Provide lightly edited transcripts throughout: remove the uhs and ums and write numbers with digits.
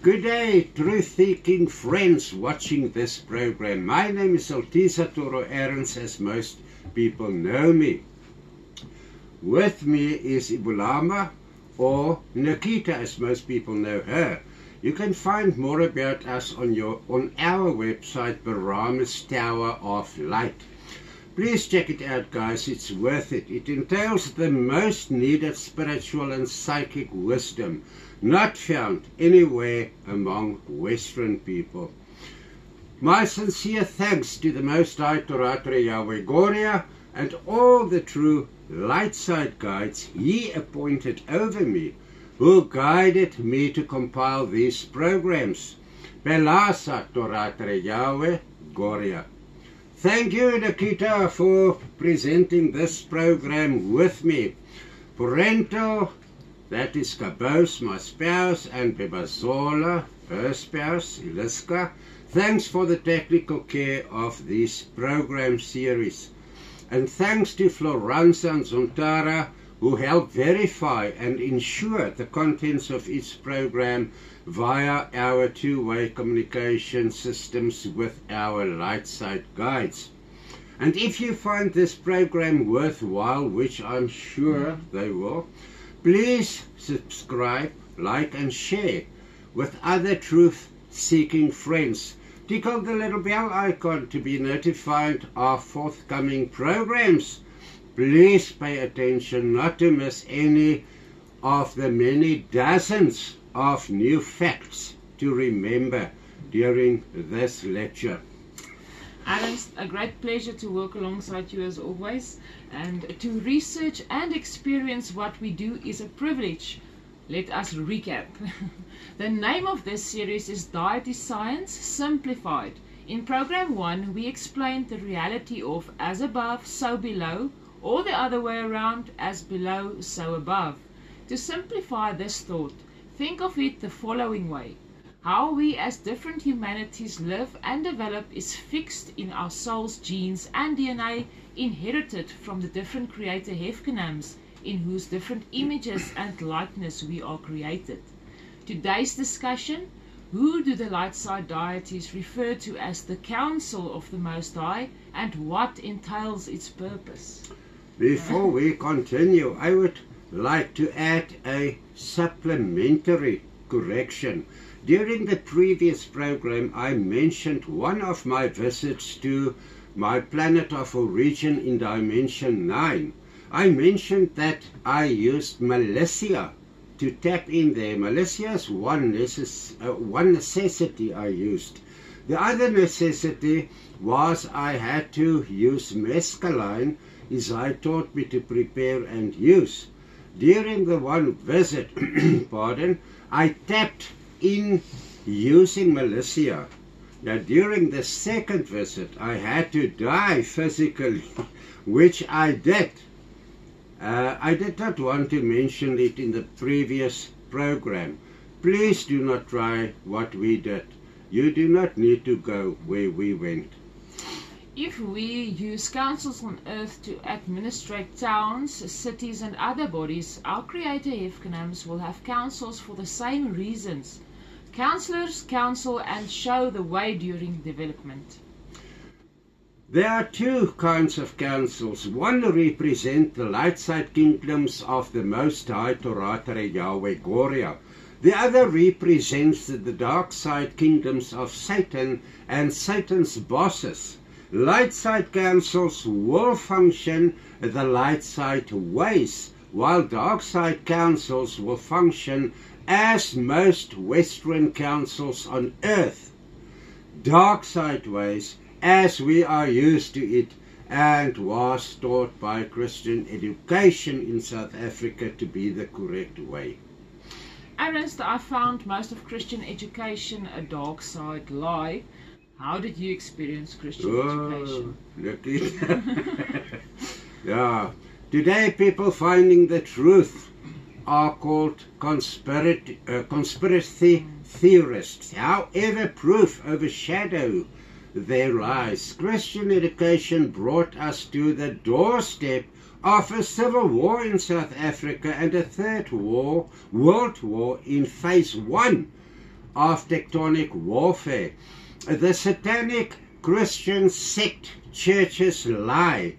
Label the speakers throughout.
Speaker 1: Good day, truth-seeking friends watching this program. My name is Altisa Toro Arends, as most people know me. With me is Ibulama, or Nikita, as most people know her. You can find more about us on our website, Barama's Tower of Light. Please check it out, guys. It's worth it. It entails the most needed spiritual and psychic wisdom not found anywhere among Western people. My sincere thanks to the Most High Torata JAWE GORIA and all the true Lightside guides He appointed over me, who guided me to compile these programs. Belasa Torata JAWE GORIA. Thank you, Nikita, for presenting this program with me. Parental, that is Kabos, my spouse, and Bebazola, her spouse, Iliska. Thanks for the technical care of this program series. And thanks to Floranza and Zontara, who helped verify and ensure the contents of each program via our two-way communication systems with our Lightside guides. And if you find this program worthwhile, which I'm sure they will, please subscribe, like and share with other truth-seeking friends. Tickle the little bell icon to be notified of forthcoming programs. Please pay attention not to miss any of the many dozens of new facts to remember during this lecture.
Speaker 2: Arends, a great pleasure to work alongside you as always, and to research and experience what we do is a privilege. Let us recap. The name of this series is Deity Science Simplified. In program 1 we explained the reality of as above so below, or the other way around, as below so above. To simplify this thought, think of it the following way. How we as different humanities live and develop is fixed in our soul's genes and DNA inherited from the different creator Hefkenams in whose different images and likeness we are created. Today's discussion, who do the Lightside Deities refer to as the Council of the Most High, and what entails its purpose?
Speaker 1: Before we continue, I would like to add a supplementary correction. During the previous program, I mentioned one of my visits to my planet of origin in Dimension 9. I mentioned that I used Malaysia to tap in there. Malaysia is one necessity I used. The other necessity was I had to use mescaline, as I taught me to prepare and use. During the one visit, pardon, I tapped in using Malaysia. Now during the second visit I had to die physically, which I did. I did not want to mention it in the previous program. Please do not try what we did. You do not need to go where we went.
Speaker 2: If we use councils on earth to administrate towns, cities and other bodies, our creator Hefkenams will have councils for the same reasons. Councillors counsel and show the way during development.
Speaker 1: There are two kinds of councils. One represent the Lightside Kingdoms of the Most High Torata JAWE GORIA. The other represents the Darkside Kingdoms of Satan and Satan's bosses. Lightside Councils will function the Lightside ways, while Darkside Councils will function as most Western councils on earth. Darkside ways, as we are used to it and was taught by Christian education in South Africa to be the correct way.
Speaker 2: Arends, I found most of Christian education a dark side lie. How did you experience Christian education?
Speaker 1: Look it. Yeah. Today people finding the truth are called conspiracy theorists. However, proof overshadow their lies. Christian education brought us to the doorstep of a civil war in South Africa and a third world war in phase 1 of tectonic warfare. The satanic Christian sect churches lie,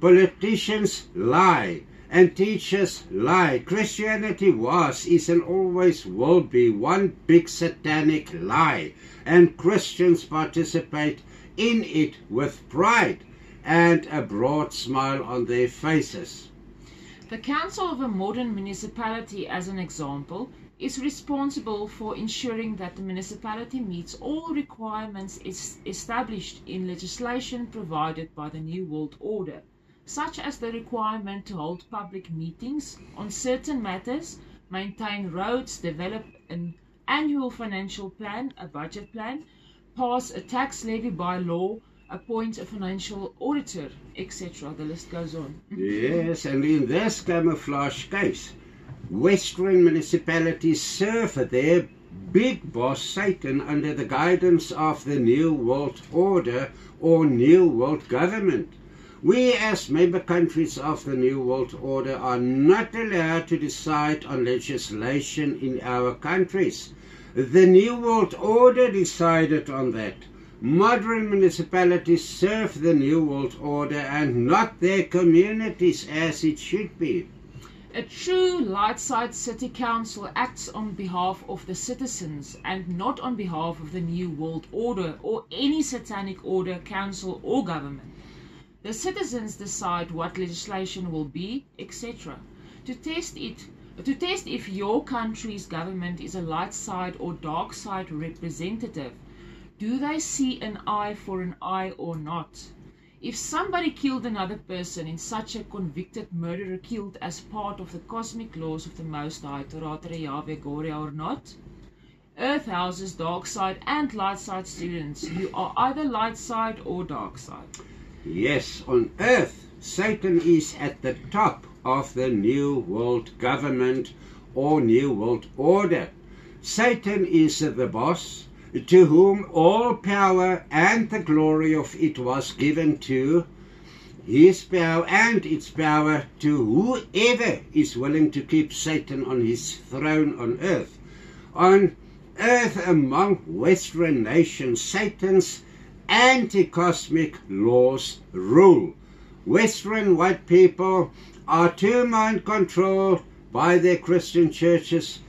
Speaker 1: politicians lie, and teachers lie. Christianity was, is, and always will be one big satanic lie, and Christians participate in it with pride and a broad smile on their faces.
Speaker 2: The Council of a modern municipality, as an example, is responsible for ensuring that the municipality meets all requirements established in legislation provided by the New World Order, such as the requirement to hold public meetings on certain matters, maintain roads, develop an annual financial plan, a budget plan, pass a tax levy by law, appoint a financial auditor, etc. The list goes on.
Speaker 1: Yes, and in this camouflage case, Western municipalities serve their big boss Satan under the guidance of the New World Order or New World Government. We as member countries of the New World Order are not allowed to decide on legislation in our countries. The New World Order decided on that. Modern municipalities serve the New World Order and not their communities as it should be.
Speaker 2: A true Lightside City Council acts on behalf of the citizens and not on behalf of the New World Order or any satanic order, council or government. The citizens decide what legislation will be, etc. To test if your country's government is a light side or dark side representative. Do they see an eye for an eye or not? If somebody killed another person in such a convicted murderer killed as part of the cosmic laws of the Most High, Torata, JAWE, GORIA or not? Earth houses, dark side and light side students. You are either light side or dark side.
Speaker 1: Yes, on earth, Satan is at the top of the New World Government or New World Order. Satan is the boss, to whom all power and the glory of it was given to his power and its power to whoever is willing to keep Satan on his throne on earth. On earth among Western nations, Satan's anti-cosmic laws rule. Western white people are too mind-controlled by their Christian churches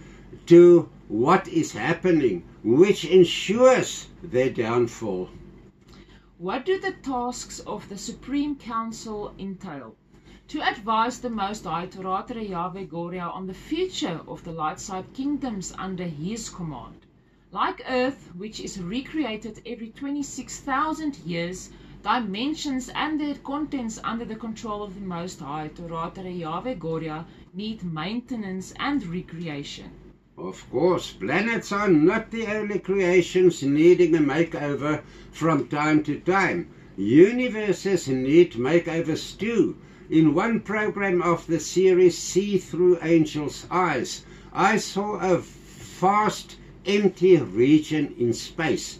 Speaker 1: to what is happening, which ensures their downfall.
Speaker 2: What do the tasks of the Supreme Council entail? To advise the Most High, Torata, JAWE, GORIA on the future of the Lightside Kingdoms under his command. Like Earth, which is recreated every 26,000 years, dimensions and their contents under the control of the Most High, Torata, JAWE, GORIA, need maintenance and recreation.
Speaker 1: Of course, planets are not the only creations needing a makeover from time to time. Universes need makeovers too. In one program of the series See Through Angels' Eyes, I saw a vast empty region in space.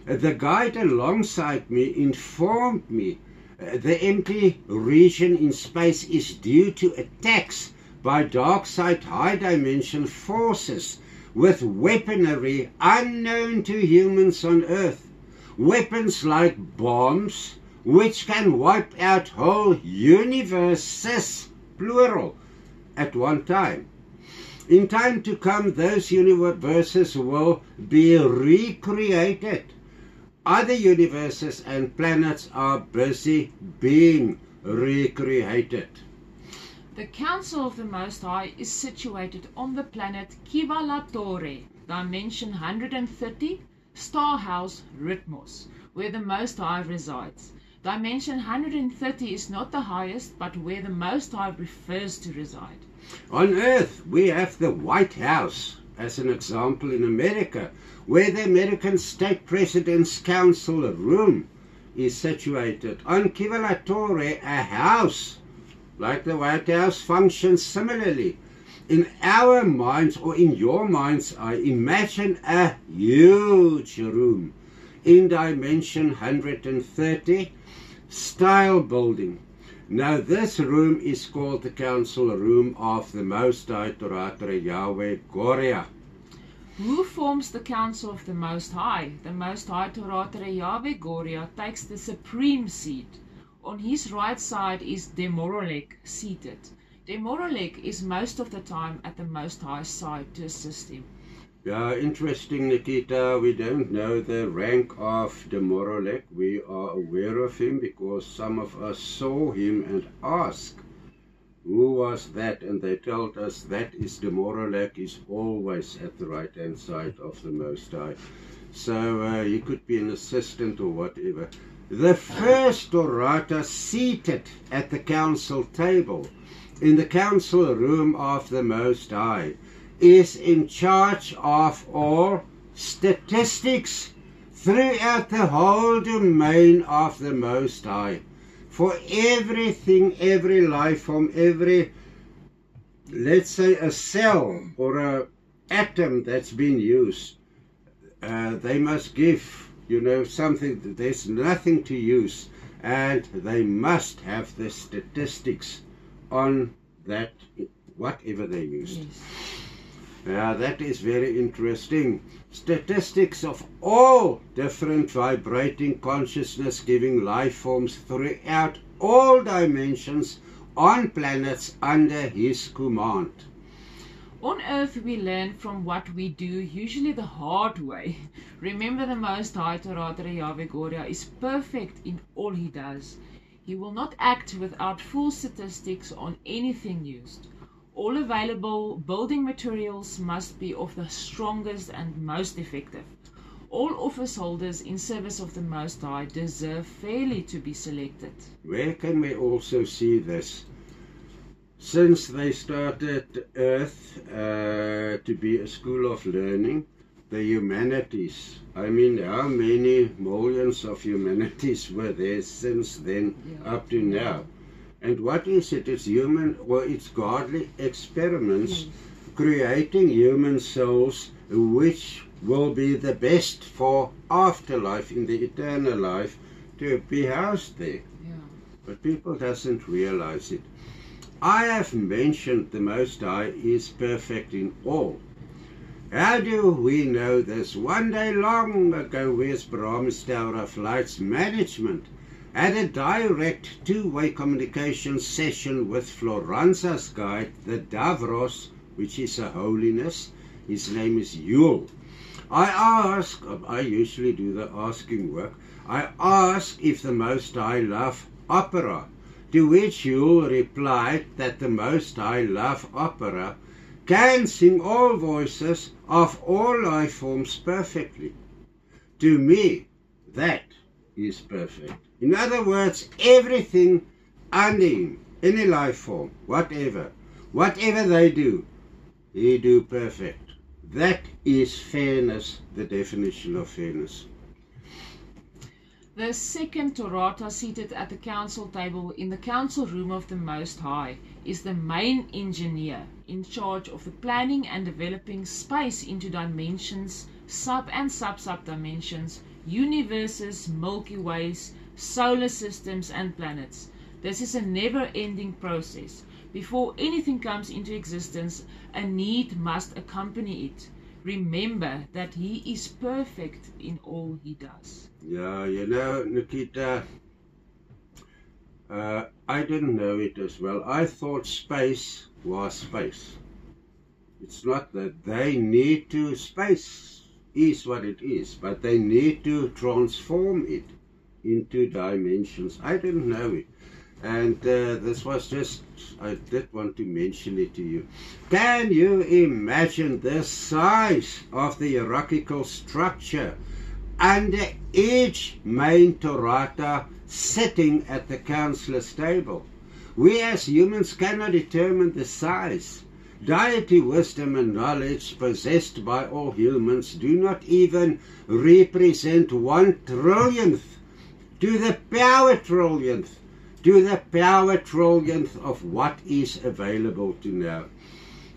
Speaker 1: The guide alongside me informed me the empty region in space is due to attacks by Darkside high dimension forces with weaponry unknown to humans on Earth. Weapons like bombs, which can wipe out whole universes, plural, at one time. In time to come, those universes will be recreated. Other universes and planets are busy being recreated.
Speaker 2: The Council of the Most High is situated on the planet Kivalatore, dimension 130, star house Ritmos, where the Most High resides. Dimension 130 is not the highest, but where the Most High prefers to reside.
Speaker 1: On Earth, we have the White House, as an example in America, where the American State President's Council room is situated. On Kivalatore, a house like the White House functions similarly. In our minds, or in your mind's eye, imagine a huge room in dimension 130, style building. Now this room is called the Council Room of the Most High, Torata, JAWE, GORIA.
Speaker 2: Who forms the Council of the Most High? The Most High Torata JAWE GORIA takes the supreme seat. On his right side is Demorolek seated. Demorolek is most of the time at the Most High's side to assist him.
Speaker 1: Yeah, interesting, Nikita. We don't know the rank of Demorolek. We are aware of him because some of us saw him and asked, who was that? And they told us that is Demorolek, is always at the right hand side of the Most High. So he could be an assistant or whatever. The first Torata seated at the council table in the council room of the Most High is in charge of all statistics throughout the whole domain of the Most High. For everything, every life form, every, let's say, a cell or an atom that's been used, they must give, you know, something. There's nothing to use, and they must have the statistics on that, whatever they used.
Speaker 2: Yes.
Speaker 1: Yeah, that is very interesting. Statistics of all different vibrating consciousness giving life forms throughout all dimensions on planets under his command.
Speaker 2: On earth we learn from what we do, usually the hard way. Remember, the Most High Torata JAWE GORIA is perfect in all he does. He will not act without full statistics on anything used. All available building materials must be of the strongest and most effective. All office holders in service of the Most High deserve fairly to be selected.
Speaker 1: Where can we also see this? Since they started Earth to be a school of learning, the humanities, I mean, how many millions of humanities were there since then up to now? And what is it? It's human, or it's godly experiments creating human souls which will be the best for afterlife, in the eternal life, to be housed there. But people doesn't realize it. I have mentioned the Most High is perfect in all. How do we know this? One day long ago, where's Brahma's Tower of Light's management had a direct two-way communication session with Floranza's guide, the Davros, which is a holiness. His name is Yule. I usually do the asking work. I asked if the Most High love opera, to which Yule replied that the Most High love opera, can sing all voices of all life forms perfectly. To me, that is perfect. In other words, everything under him, any life form, whatever they do, he do perfect. That is fairness, the definition of fairness.
Speaker 2: The second Torata seated at the council table in the council room of the Most High is the main engineer in charge of the planning and developing space into dimensions, sub and sub-sub dimensions, universes, Milky Ways, solar systems and planets. This is a never-ending process. Before anything comes into existence, a need must accompany it. Remember that he is perfect in all he does.
Speaker 1: Yeah, you know, Nikita, I didn't know it as well. I thought space was space. It's not that they need to, space is what it is, but they need to transform it into dimensions. I didn't know it. And this was just, I did want to mention it to you. Can you imagine the size of the hierarchical structure under each main Torata sitting at the councilor's table? We as humans cannot determine the size. Deity wisdom and knowledge possessed by all humans do not even represent 1/1,000,000th to the power trillionth, of what is available to now.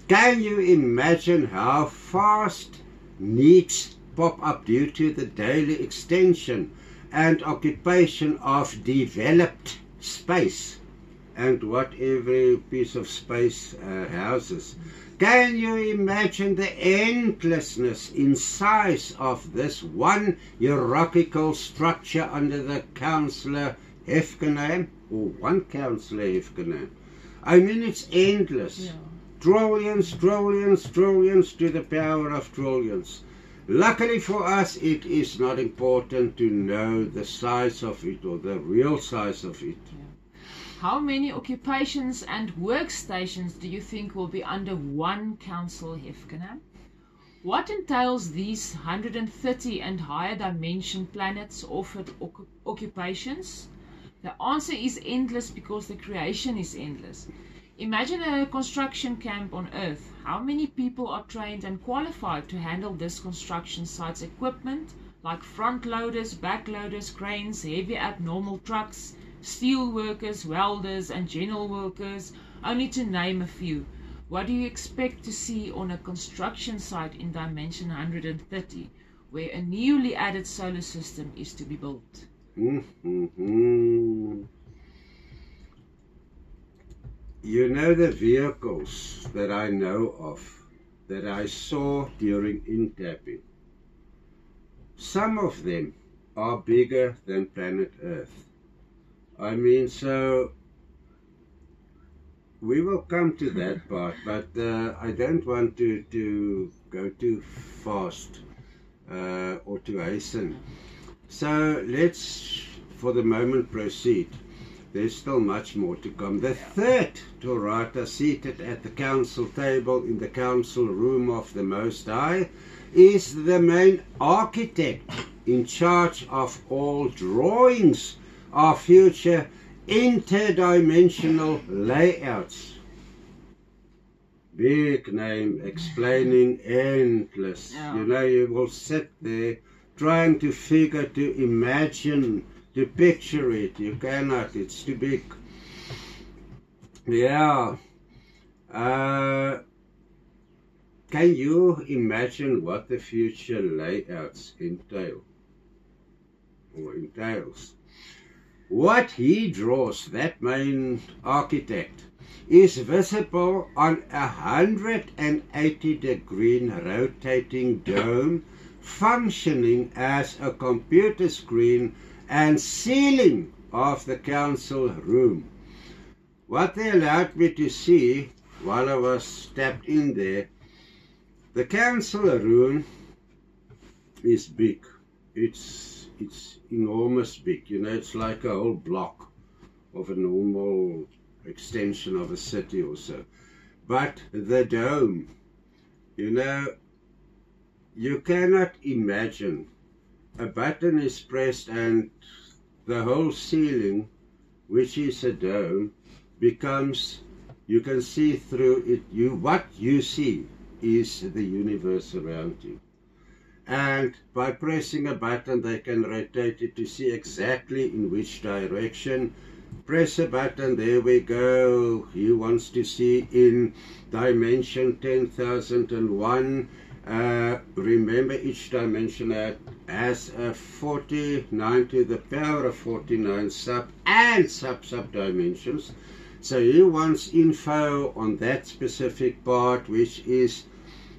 Speaker 1: Can you imagine how fast needs pop up due to the daily extension and occupation of developed space and what every piece of space houses? Can you imagine the endlessness in size of this one hierarchical structure under the Councillor Hefkenheim, or one Councillor Hefkenheim? I mean, it's endless.
Speaker 2: Yeah.
Speaker 1: Trillions, trillions, trillions to the power of trillions. Luckily for us, it is not important to know the size of it or the real size of it.
Speaker 2: Yeah. How many occupations and workstations do you think will be under one council, Hefkenheim? What entails these 130 and higher dimension planets offered occupations? The answer is endless because the creation is endless. Imagine a construction camp on Earth. How many people are trained and qualified to handle this construction site's equipment, like front loaders, back loaders, cranes, heavy abnormal trucks, steel workers, welders and general workers, only to name a few. What do you expect to see on a construction site in dimension 130, where a newly added solar system is to be built?
Speaker 1: You know, the vehicles that I know of, that I saw during intapping, some of them are bigger than planet Earth. I mean, so we will come to that part, but I don't want to go too fast or to hasten. So let's, for the moment, proceed. There's still much more to come. The third Torata, seated at the council table in the council room of the Most High, is the main architect in charge of all drawings of future interdimensional layouts. Big name, explaining endless.
Speaker 2: Yeah.
Speaker 1: You know, you will sit there trying to figure, to imagine, to picture it. You cannot, it's too big. Yeah. Can you imagine what the future layouts entail? Or entails? What he draws, that main architect, is visible on 180-degree rotating dome, functioning as a computer screen and ceiling of the council room. What they allowed me to see while I was tapped in there, the council room is big. It's enormous big, you know, it's like a whole block of a normal extension of a city or so. But the dome, you know, you cannot imagine a button is pressed and the whole ceiling, which is a dome, becomes, you can see through it. What you see is the universe around you. And by pressing a button, they can rotate it to see exactly in which direction. Press a button, there we go. He wants to see in dimension 10,001. Remember, each dimension has a 49 to the power of 49 sub and sub dimensions. So he wants info on that specific part, which is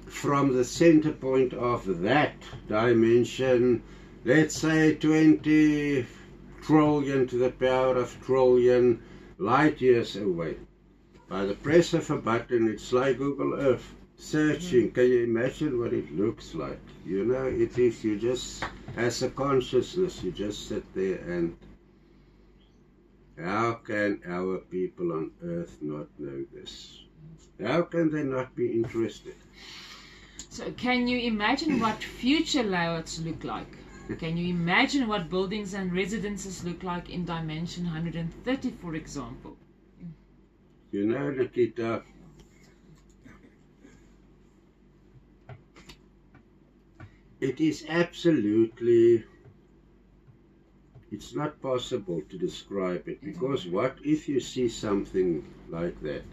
Speaker 1: from the center point of that dimension, let's say 20 trillion to the power of trillion light years away. By the press of a button, it's like Google Earth searching. Can you imagine what it looks like? You know, it is, you just, as a consciousness, you just sit there and how can our people on Earth not know this? How can they not be interested?
Speaker 2: So can you imagine what future layouts look like? Can you imagine what buildings and residences look like in dimension 130, for example?
Speaker 1: You know, Nikita, it is absolutely, it's not possible to describe it, because what if you see something like that?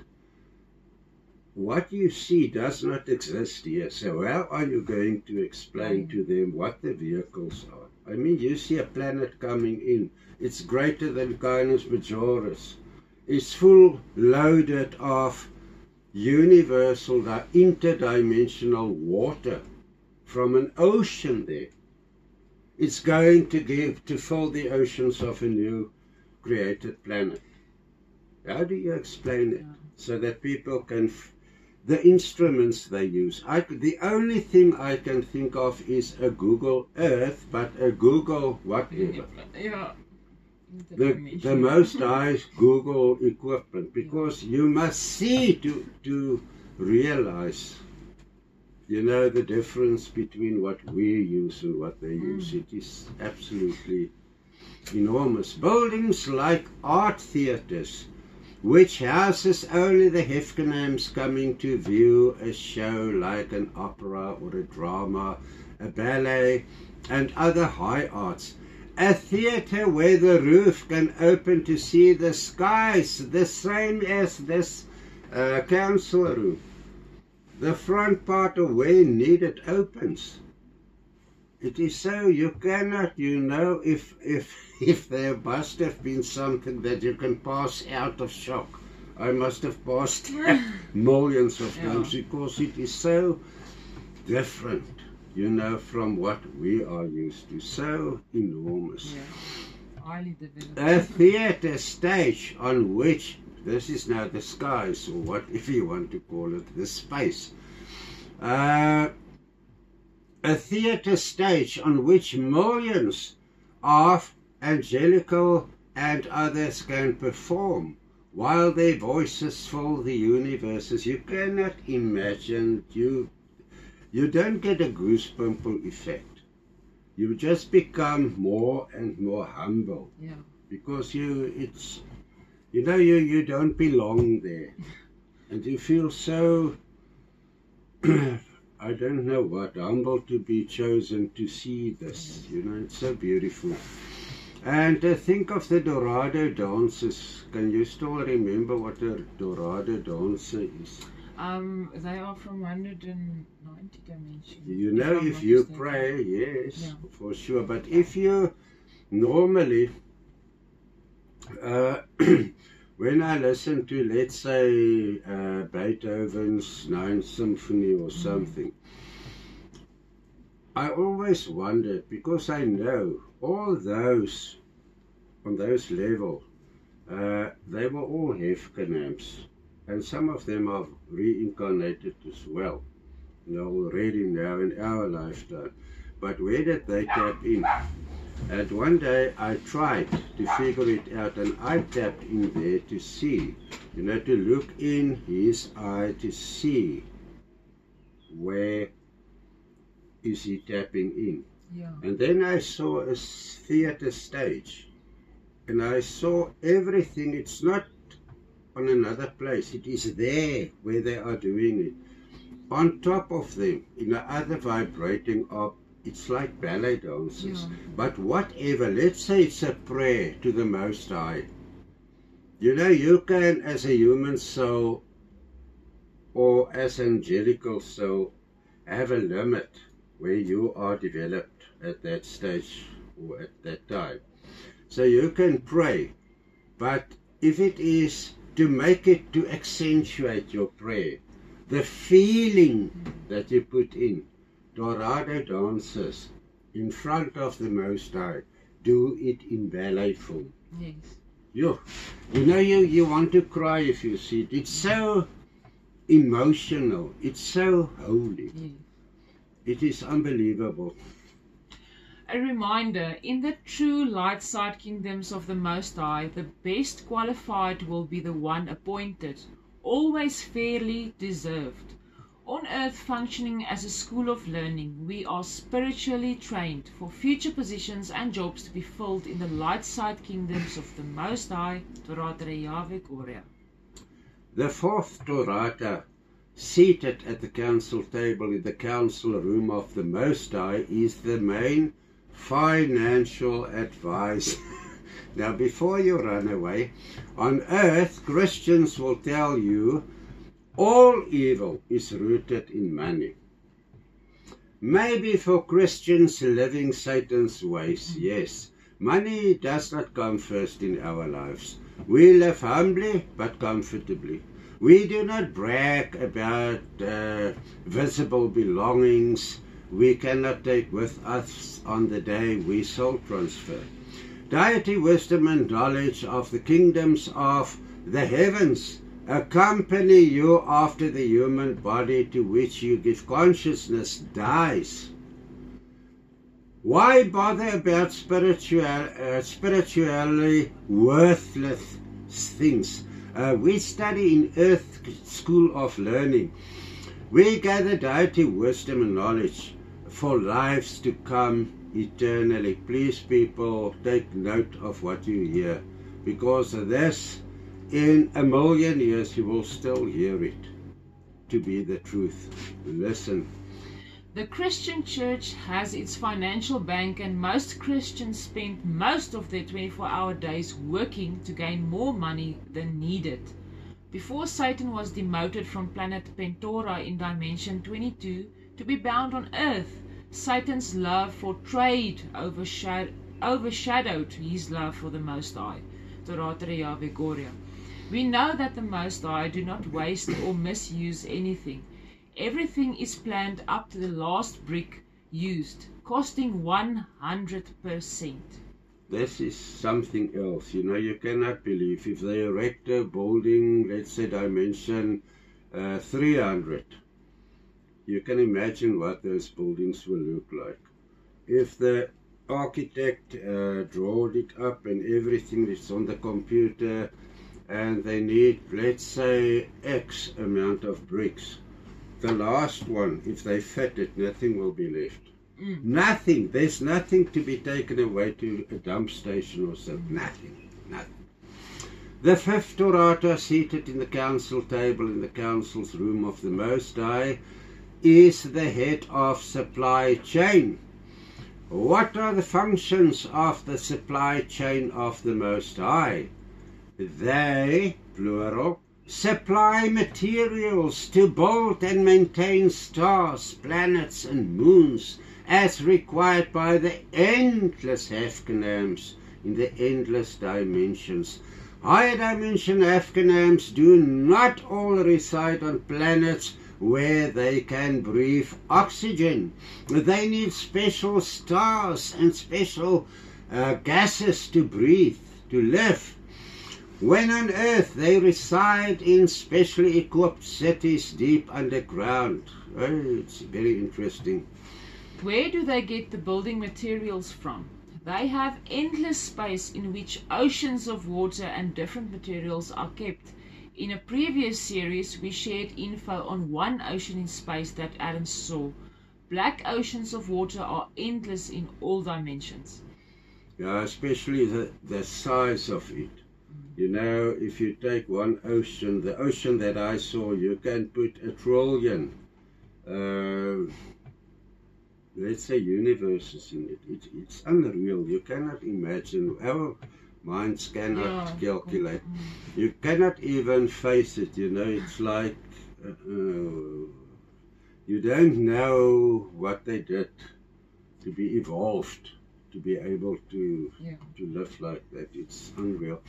Speaker 1: What you see does not exist here, so how are you going to explain to them what the vehicles are? I mean, you see a planet coming in, it's greater than Canis Majoris, it's full loaded of universal, interdimensional water from an ocean there. It's going to fill the oceans of a new created planet. How do you explain it? So that people can, the instruments they use. The only thing I can think of is a Google Earth, but a Google whatever.
Speaker 2: Yeah.
Speaker 1: The Most High Google equipment, because you must see to realize, you know, the difference between what we use and what they use. It is absolutely enormous. Buildings like art theatres, which houses only the Hefkenhams coming to view a show like an opera or a drama, a ballet, and other high arts. A theatre where the roof can open to see the skies, the same as this council room. The front part of where needed opens. It is so you cannot, you know, if there must have been something that you can pass out of shock. I must have passed millions of times, because it is so different, you know, from what we are used to. So enormous.
Speaker 2: Highly developed.
Speaker 1: A theatre stage on which, this is now the skies, or whatever you want to call it, the space. A theatre stage on which millions of angelical and others can perform, while their voices fill the universes. You cannot imagine, you don't get a goosebump effect. You just become more and more humble.
Speaker 2: Yeah.
Speaker 1: Because you don't belong there. And you feel so, I don't know what, humble to be chosen to see this. You know, it's so beautiful. And think of the Dorado dances. Can you still remember what a Dorado dancer is?
Speaker 2: They are from 190 dimensions.
Speaker 1: You know, if you pray, yes, for sure. But if you normally, when I listen to, let's say, Beethoven's Ninth Symphony or something, I always wondered, because I know all those, on those levels, they were all Hefkenhams. And some of them are reincarnated as well, you know, already now in our lifetime. But where did they tap in? And one day I tried to figure it out, and I tapped in there to see, you know, to look in his eye to see where is he tapping in.
Speaker 2: Yeah.
Speaker 1: And then I saw a theatre stage, and I saw everything. It's not on another place, it is there where they are doing it. On top of them, in the other vibrating up, it's like ballet dances. But whatever, let's say it's a prayer to the Most High. You know, you can, as a human soul, or as an angelical soul, have a limit where you are developed at that stage or at that time. So you can pray, but if it is to make it, to accentuate your prayer, the feeling that you put in, Dorado dancers in front of the Most High do it in ballet form.
Speaker 2: Yes.
Speaker 1: You know, you want to cry if you see it. It's so emotional. It's so holy.
Speaker 2: Yes.
Speaker 1: It is unbelievable.
Speaker 2: A reminder, in the true Lightside Kingdoms of the Most High, the best qualified will be the one appointed, always fairly deserved. On earth, functioning as a school of learning, we are spiritually trained for future positions and jobs to be filled in the Lightside Kingdoms of the Most High, Torata, JAWE, GORIA. The
Speaker 1: fourth Torata, seated at the council table in the council room of the Most High, is the main financial advice. Now, before you run away, on earth, Christians will tell you all evil is rooted in money. Maybe for Christians living Satan's ways, yes, money does not come first in our lives. We live humbly but comfortably. We do not brag about visible belongings we cannot take with us on the day we soul transfer. Deity, wisdom and knowledge of the kingdoms of the heavens accompany you after the human body to which you give consciousness dies. Why bother about spiritually worthless things? We study in Earth School of Learning. We gather deity, wisdom and knowledge for lives to come eternally. Please, people, take note of what you hear, because this, in a million years, you will still hear it to be the truth. Listen.
Speaker 2: The Christian church has its financial bank, and most Christians spend most of their 24-hour days working to gain more money than needed. Before Satan was demoted from planet Pentora in dimension 22 to be bound on Earth, Satan's love for trade overshadowed his love for the Most High, Torata, JAWE, GORIA. We know that the Most High do not waste or misuse anything. Everything is planned up to the last brick used, costing 100%.
Speaker 1: This is something else. You know, you cannot believe if they erect a building, let's say dimension 300, you can imagine what those buildings will look like. If the architect drawed it up and everything is on the computer, and they need, let's say, X amount of bricks, the last one, if they fit it, nothing will be left. Nothing. There's nothing to be taken away to a dump station or so. Nothing. The fifth Torata, seated in the council table in the council's room of the Most High, is the head of supply chain. What are the functions of the supply chain of the Most High? They, plural, supply materials to build and maintain stars, planets and moons as required by the endless Afghanams in the endless dimensions. Higher dimension Afghanams do not all reside on planets where they can breathe oxygen. They need special stars and special gases to breathe, to live. When on Earth, they reside in specially equipped cities deep underground. Oh, it's very interesting.
Speaker 2: Where do they get the building materials from? They have endless space in which oceans of water and different materials are kept. In a previous series, we shared info on one ocean in space that Aaron saw. Black oceans of water are endless in all dimensions.
Speaker 1: Yeah, especially the size of it. You know, if you take one ocean, the ocean that I saw, you can put 1 trillion, let's say, universes in it. It's unreal. You cannot imagine. Our minds cannot calculate. You cannot even face it, you know. It's like you don't know what they did to be evolved, to be able to live like that. It's unreal.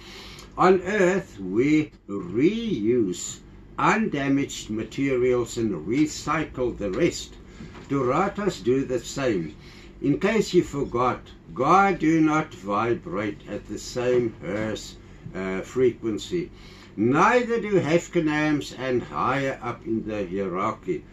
Speaker 1: On Earth, we reuse undamaged materials and recycle the rest. Toratas do the same. In case you forgot, God do not vibrate at the same Earth frequency. Neither do Hefkanams and higher up in the hierarchy.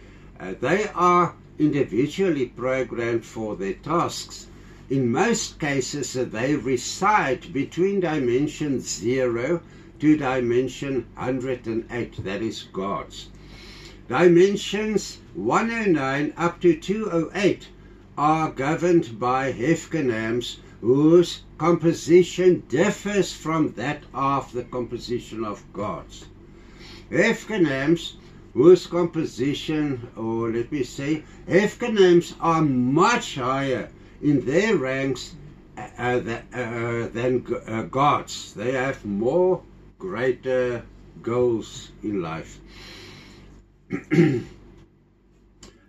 Speaker 1: They are individually programmed for their tasks. In most cases, they reside between dimension 0 to dimension 108, that is God's. Dimensions 109 up to 208 are governed by Hefkanams, whose composition differs from that of the composition of gods. Hefkanams, whose composition, or let me say, Hefkanams are much higher in their ranks than gods. They have more greater goals in life.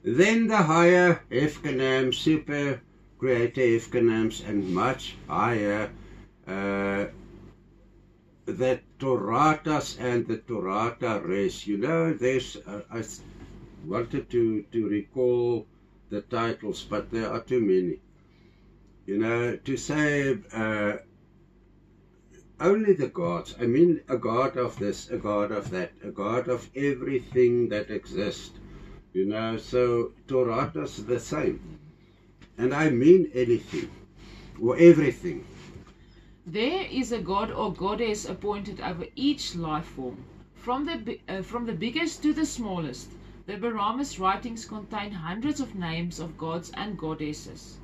Speaker 1: Then the higher Hefkanams, super creator Hefkanams, and much higher, the Toratas and the Torata race. You know, there's, I wanted to recall the titles, but there are too many. You know, to say only the gods, I mean a god of this, a god of that, a god of everything that exists. You know, so Toratas the same. And I mean anything, or everything.
Speaker 2: There is a god or goddess appointed over each life form, from the biggest to the smallest. The Brahma's writings contain hundreds of names of gods and goddesses.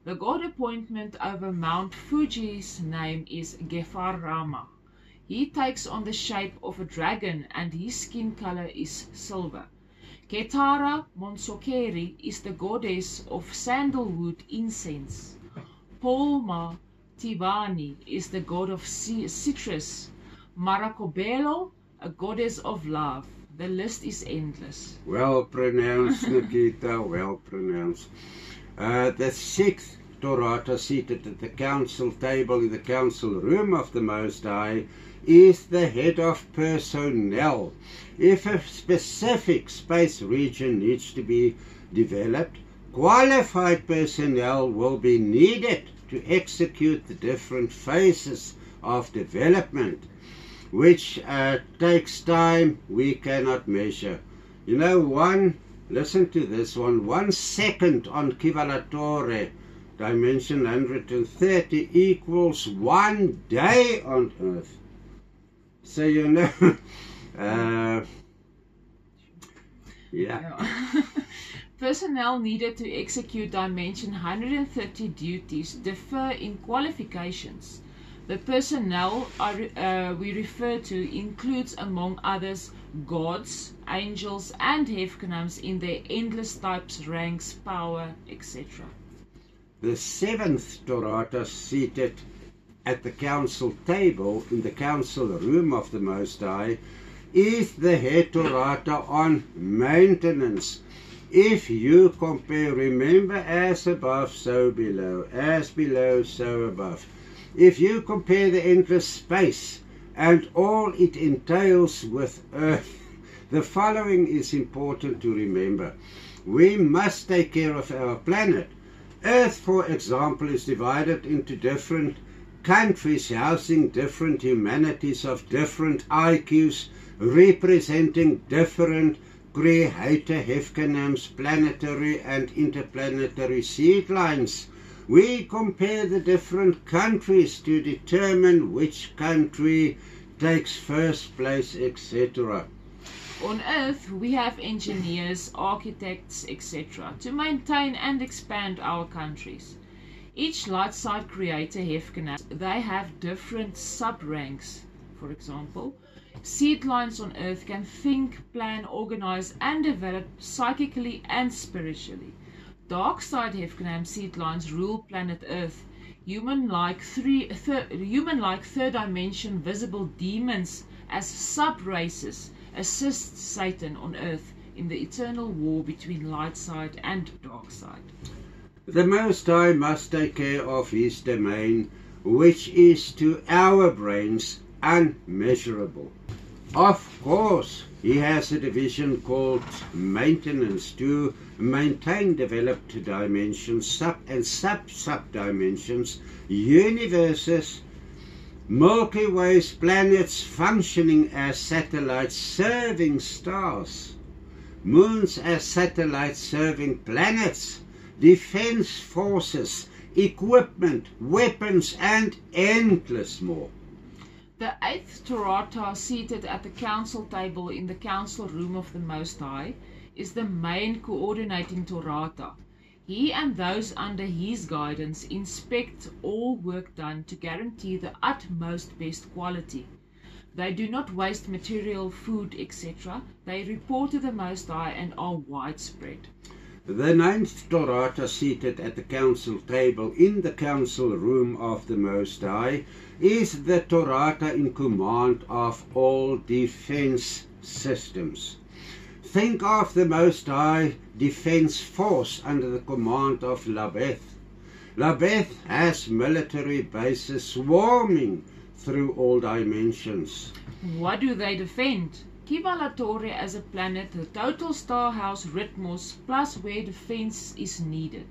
Speaker 2: The god appointment over Mount Fuji's name is Gefarama. He takes on the shape of a dragon and his skin color is silver. Ketara Monsokeri is the goddess of sandalwood incense. Polma Tivani is the god of citrus. Maracobello, a goddess of love. The list is endless.
Speaker 1: Well pronounced, Nikita, well pronounced. The sixth Torata seated at the council table in the council room of the Most High is the head of personnel. If a specific space region needs to be developed, qualified personnel will be needed to execute the different phases of development, which takes time we cannot measure. You know, listen to this one, 1 second on Kivalatore, dimension 130, equals 1 day on Earth. So, you know, yeah.
Speaker 2: Personnel needed to execute dimension 130 duties differ in qualifications. The personnel we refer to includes, among others, gods, angels, and Hefkanams in their endless types, ranks, power, etc.
Speaker 1: The seventh Torata seated at the council table in the council room of the Most High is the head Torata on maintenance. If you compare, remember, as above, so below, as below, so above. If you compare the endless space and all it entails with Earth, the following is important to remember. We must take care of our planet. Earth, for example, is divided into different countries housing different humanities of different IQs, representing different creator Hefkanams, planetary and interplanetary seed lines. We compare the different countries to determine which country takes first place, etc.
Speaker 2: On Earth, we have engineers, architects, etc. to maintain and expand our countries. Each Lightside creator Hefkanam, they have different sub-ranks. For example, seed lines on Earth can think, plan, organize, and develop psychically and spiritually. Darkside Hefkanam seed lines rule planet Earth. Human-like third dimension visible demons as sub-races assist Satan on Earth in the eternal war between Lightside and Darkside.
Speaker 1: The Most High must take care of his domain, which is to our brains unmeasurable. Of course, he has a division called maintenance to maintain developed dimensions, sub dimensions, universes, Milky Ways, planets functioning as satellites serving stars, moons as satellites serving planets, defense forces, equipment, weapons, and endless more.
Speaker 2: The eighth Torata seated at the council table in the council room of the Most High is the main coordinating Torata. He and those under his guidance inspect all work done to guarantee the utmost best quality. They do not waste material, food, etc. They report to the Most High and are widespread.
Speaker 1: The ninth Torata seated at the council table in the council room of the Most High is the Torata in command of all defense systems. Think of the Most High Defense Force under the command of Labeth. Labeth has military bases swarming through all dimensions.
Speaker 2: What do they defend? Kivalatore as a planet, the total star house Ritmos, plus where defense is needed.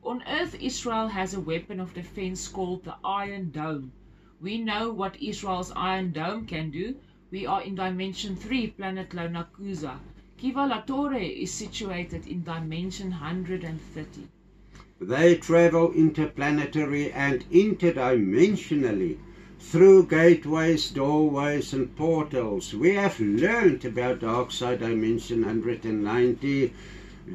Speaker 2: On Earth, Israel has a weapon of defense called the Iron Dome. We know what Israel's Iron Dome can do. We are in Dimension 3, planet Lonakuza. Kivalatore is situated in Dimension 130.
Speaker 1: They travel interplanetary and interdimensionally through gateways, doorways and portals. We have learned about Darkside Dimension 190,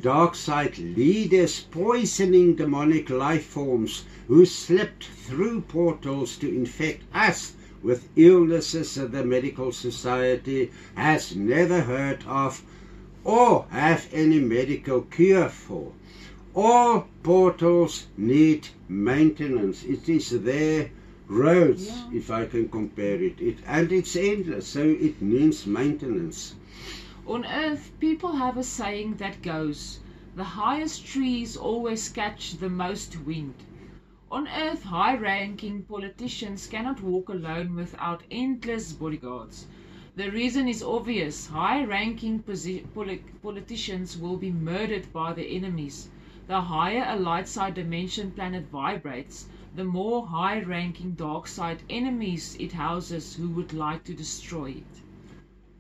Speaker 1: Darkside leaders poisoning demonic life forms who slipped through portals to infect us with illnesses that the medical society has never heard of or have any medical cure for. All portals need maintenance. It is their roads, if I can compare it. And it's endless, so it needs maintenance.
Speaker 2: On Earth, people have a saying that goes, the highest trees always catch the most wind. On Earth, high-ranking politicians cannot walk alone without endless bodyguards. The reason is obvious. High-ranking politicians will be murdered by their enemies. The higher a Lightside dimension planet vibrates, the more high-ranking Darkside enemies it houses who would like to destroy it.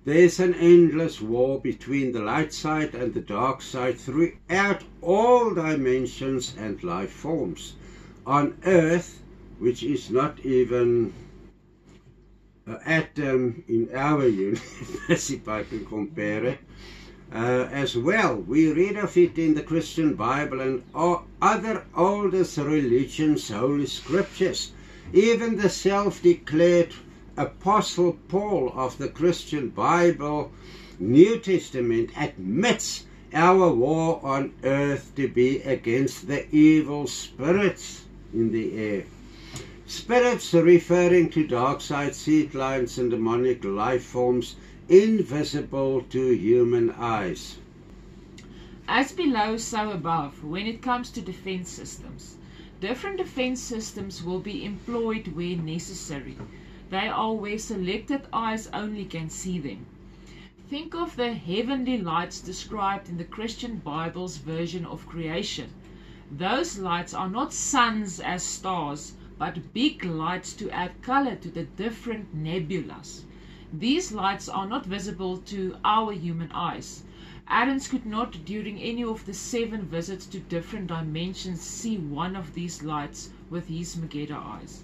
Speaker 1: There's an endless war between the light side and the dark side throughout all dimensions and life forms. On Earth, which is not even an atom in our universe, if I can compare it, as well. We read of it in the Christian Bible and other oldest religions' holy scriptures. Even the self-declared Apostle Paul of the Christian Bible, New Testament, admits our war on earth to be against the evil spirits in the air. Spirits referring to dark side seed lines and demonic life forms invisible to human eyes.
Speaker 2: As below, so above, when it comes to defense systems. Different defense systems will be employed where necessary. They are where selected eyes only can see them. Think of the heavenly lights described in the Christian Bible's version of creation. Those lights are not suns as stars, but big lights to add color to the different nebulas. These lights are not visible to our human eyes. Adams could not, during any of the 7 visits to different dimensions, see one of these lights with his Megiddo eyes.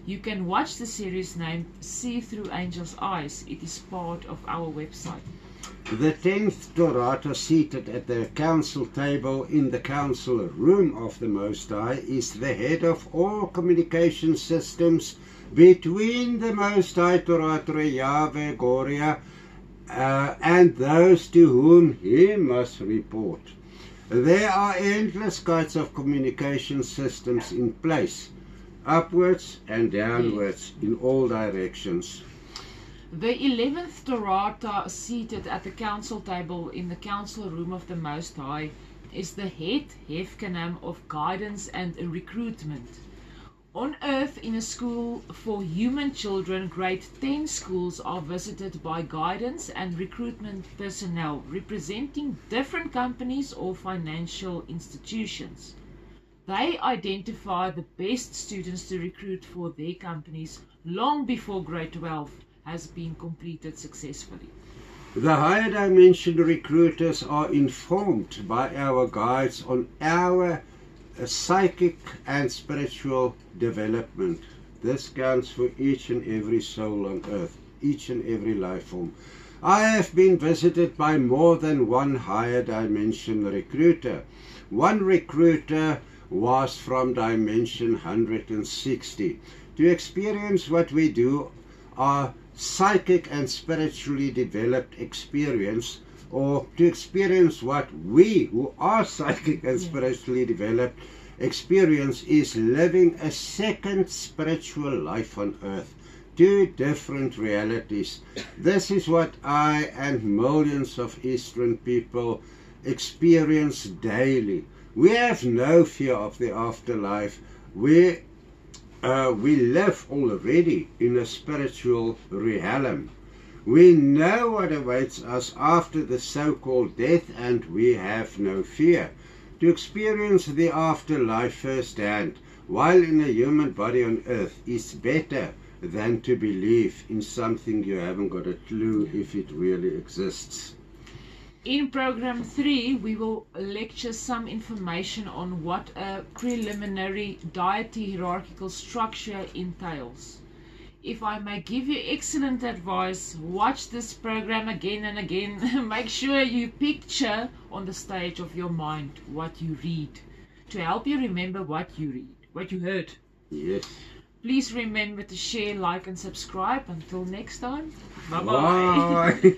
Speaker 2: You can watch the series named See Through Angels' Eyes. It is part of our website.
Speaker 1: The 10th Torata, seated at the council table in the council room of the Most High, is the head of all communication systems between the Most High Torata, JAWE, GORIA, and those to whom he must report. There are endless kinds of communication systems in place, upwards and downwards, in all directions.
Speaker 2: The 11th Torata, seated at the council table in the council room of the Most High, is the head Hefkanam of guidance and recruitment. On Earth, in a school for human children, grade 10 schools are visited by guidance and recruitment personnel representing different companies or financial institutions. They identify the best students to recruit for their companies long before grade 12 has been completed successfully.
Speaker 1: The higher dimension recruiters are informed by our guides on our psychic and spiritual development. This counts for each and every soul on earth, each and every life form. I have been visited by more than one higher dimension recruiter. One recruiter was from dimension 160. To experience what we do, our psychic and spiritually developed experience, or to experience what we who are psychic and spiritually developed experience, is living a second spiritual life on earth. 2 different realities. This is what I and millions of Eastern people experience daily. We have no fear of the afterlife. We we live already in a spiritual realm. We know what awaits us after the so-called death, and we have no fear. To experience the afterlife firsthand while in a human body on earth is better than to believe in something you haven't got a clue if it really exists.
Speaker 2: In program 3, we will lecture some information on what a preliminary deity hierarchical structure entails. If I may give you excellent advice, watch this program again and again. Make sure you picture on the stage of your mind what you read, to help you remember what you read, what you heard.
Speaker 1: Yes.
Speaker 2: Please remember to share, like and subscribe. Until next time, bye-bye.
Speaker 1: Bye.